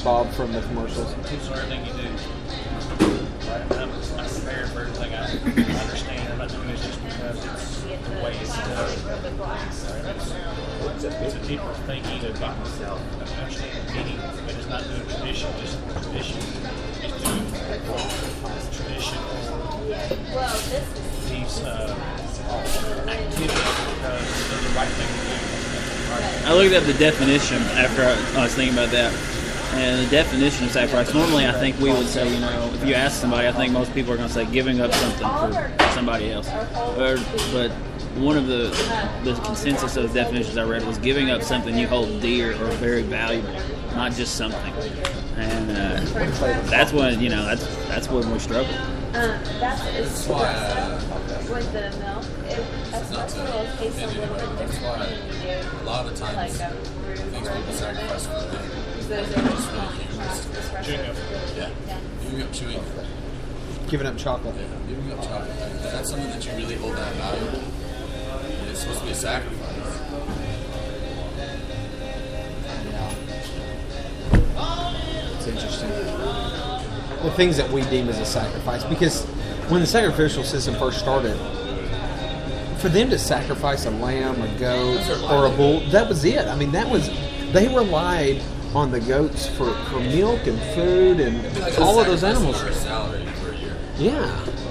Bob from the commercials. Teach everything you do. Right? I'm prepared for everything. I understand. I'm not doing this just because it's the way it's done. It's a deeper thinking about myself. I understand the meaning, but it's not doing tradition, just tradition. It's doing tradition these activities because it's the right thing to do. I looked up the definition after I was thinking about that. And the definition of sacrifice, normally I think we would say, if you ask somebody, I think most people are going to say giving up something for somebody else. But one of the consensus of the definitions I read was giving up something you hold dear or very valuable, not just something. And that's when, that's when we struggle. That's why with the milk, that's a little taste a little bit different than you do. A lot of times, things people sacrifice for the giving up chewing. Giving up chocolate. Yeah, giving up chocolate. If that's something that you really hold that valuable, it's supposed to be a sacrifice. Yeah. It's interesting. The things that we deem as a sacrifice, because when the sacrificial system first started, for them to sacrifice a lamb, a goat, or a bull, that was it. I mean, they relied on the goats for milk and food and all of those animals. For a salary for a year. Yeah,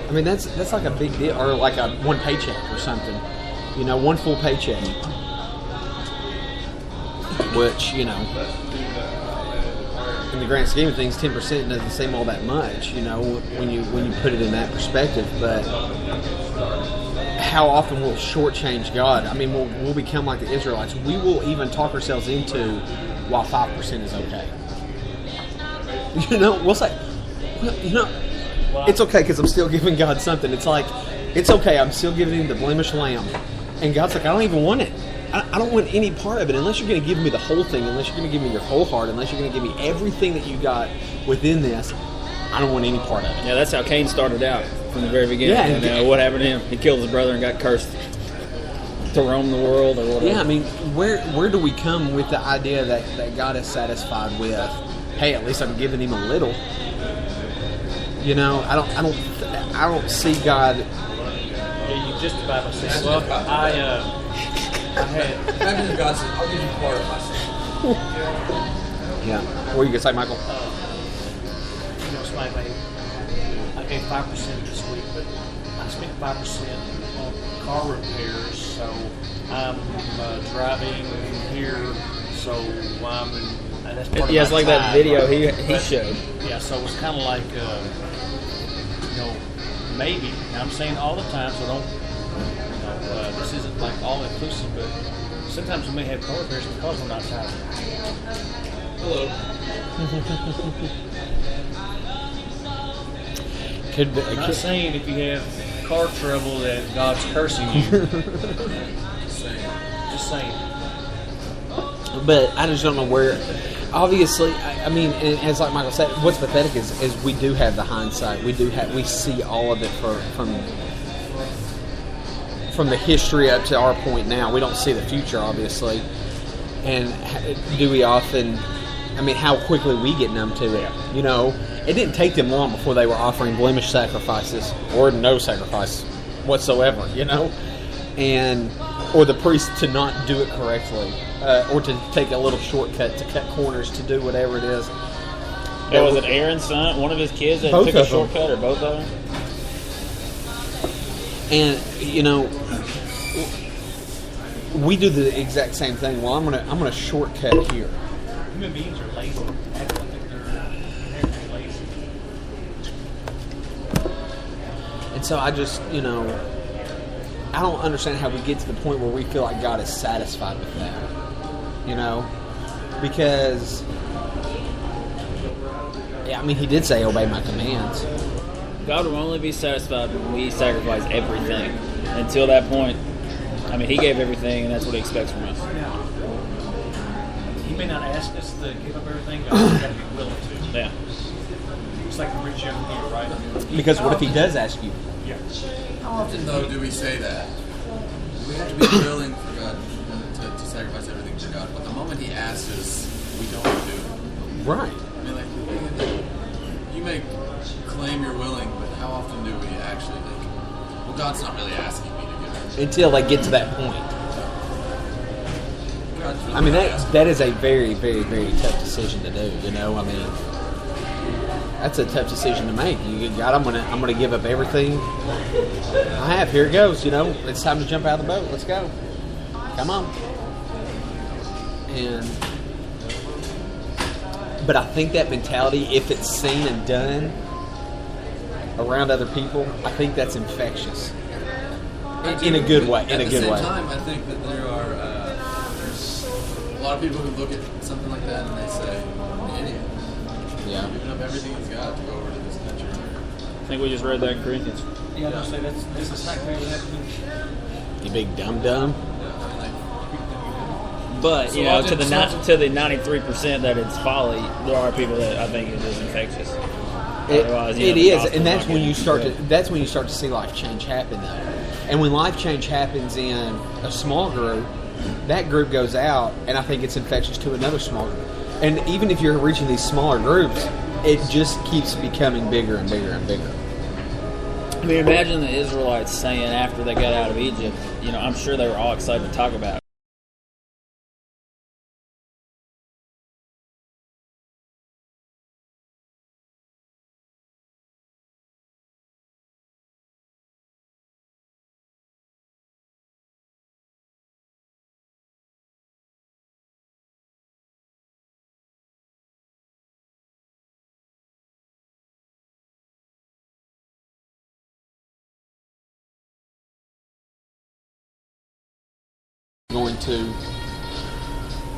I mean that's like a big deal, or like a one paycheck or something. One full paycheck, which in the grand scheme of things, 10% doesn't seem all that much. When you put it in that perspective, but how often we'll shortchange God? I mean, we'll become like the Israelites. We will even talk ourselves into while 5% is okay. We'll say, it's okay because I'm still giving God something. It's like, it's okay, I'm still giving him the blemished lamb. And God's like, I don't even want it. I don't want any part of it unless you're going to give me the whole thing, unless you're going to give me your whole heart, unless you're going to give me everything that you got within this. I don't want any part of it. Yeah, that's how Cain started out from the very beginning. Yeah, and what happened to him? He killed his brother and got cursed to roam the world or whatever. Yeah, I mean, where do we come with the idea that God is satisfied with, hey, at least I'm giving him a little? I don't see God. Yeah, you just about to say, well, I had. Imagine if God said, I'll give you part of myself. Yeah. What are you going to say, Michael? Somebody I gave 5% this week, but I spent 5% on car repairs, so I'm driving here, so I'm in, and that's part of it's like time, that video right? he showed. Yeah, so it's kind of like, maybe. And I'm saying all the time, so don't, this isn't like all inclusive, but sometimes we may have car repairs because we're not tired. Hello. I'm not saying if you have car trouble that God's cursing you. Just saying. But I just don't know where. Obviously, I mean, as like Michael said, what's pathetic is we do have the hindsight. We see all of it from the history up to our point now. We don't see the future, obviously. And do we often? I mean, how quickly we get numb to it. It didn't take them long before they were offering blemish sacrifices or no sacrifice whatsoever, or the priest to not do it correctly, or to take a little shortcut to cut corners to do whatever it is. Yeah, was it Aaron's son, one of his kids that Both took a of them. shortcut, or both of them? And we do the exact same thing. Well, I'm gonna shortcut here. Human beings are lazy. I think they're inherently lazy. And so I just, I don't understand how we get to the point where we feel like God is satisfied with that. Because, yeah, I mean, he did say, obey my commands. God will only be satisfied when we sacrifice everything. Until that point, I mean, he gave everything, and that's what he expects from us. He may not ask us to give up everything, but we've got to be willing to. Yeah. It's like the rich young man, right? Because what if he does ask you? Yeah. How often, though, do we say that? We have to be willing for God to sacrifice everything for God. But the moment he asks us, we don't do it. Right. I mean, like claim you're willing, but how often do we actually like? Well, God's not really asking me to give everything. Until they get to that point. God's really I mean, not that asking. that is a very, very, very tough decision to do. You know, I mean, that's a tough decision to make. You God, I'm gonna give up everything I have. Here it goes. You know, it's time to jump out of the boat. Let's go. Come on. But I think that mentality, if it's seen and done around other people, I think that's infectious. In a good way. In a good way. At the same time, I think that there are there's a lot of people who look at something like that and they say, "I'm an idiot. Yeah. Giving up everything he's got to go over to this country." I think we just read that in Corinthians. Yeah, no, say that's exactly what happened. You big dumb. But So you know, often- to the 93% that it's folly, there are people that I think it is infectious. Otherwise, you know, It the is, gospel's and that's not when getting you start to. spread. That's when you start to see life change happen, though. And when life change happens in a small group, that group goes out, and I think it's infectious to another small group. And even if you're reaching these smaller groups, it just keeps becoming bigger and bigger and bigger. I mean, imagine the Israelites saying after they got out of Egypt, you know, I'm sure they were all excited to talk about it.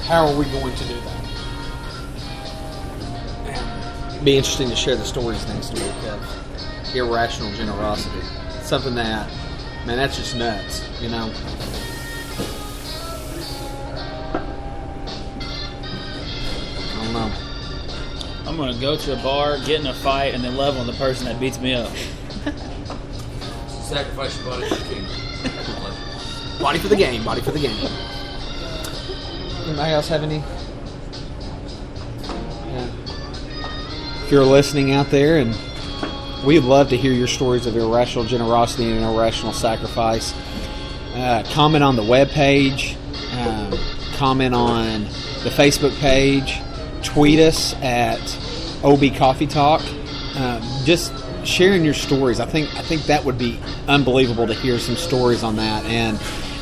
How are we going to do that? It'd be interesting to share the stories next week of irrational generosity. Something that, man, that's just nuts, you know? I don't know. I'm going to go to a bar, get in a fight, and then love on the person that beats me up. Sacrifice your body for the kingdom. Body for the game, body for the game. Anybody else have any? Yeah. If you're listening out there, and we'd love to hear your stories of irrational generosity and irrational sacrifice. Comment on the webpage. Comment on the Facebook page. Tweet us at OB Coffee Talk. Just sharing your stories. I think that would be unbelievable to hear some stories on that, and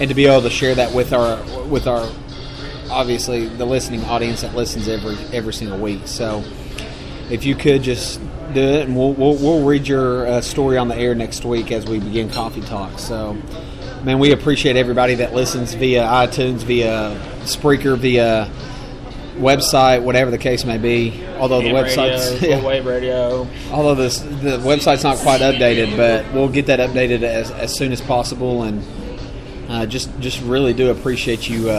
to be able to share that with our obviously the listening audience that listens every single week. So if you could just do it, and we'll read your story on the air next week as we begin Coffee Talk. So, man, we appreciate everybody that listens via iTunes, via Spreaker, via website, whatever the case may be. Although the website's Wave radio. although the website's not quite updated, but we'll get that updated as soon as possible. And just really do appreciate you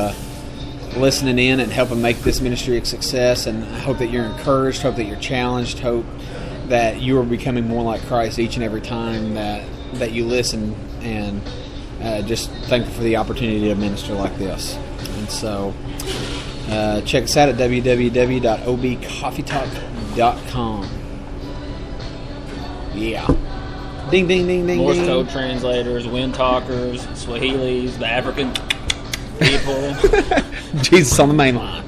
listening in and helping make this ministry a success. And I hope that you're encouraged, hope that you're challenged, hope that you are becoming more like Christ each and every time that you listen, and just thankful for the opportunity to minister like this. And so check us out at www.obcoffeetalk.com. Yeah. Ding, ding, ding, ding, Morse ding. code translators, wind talkers, Swahilis, the African people. Jesus on the main line.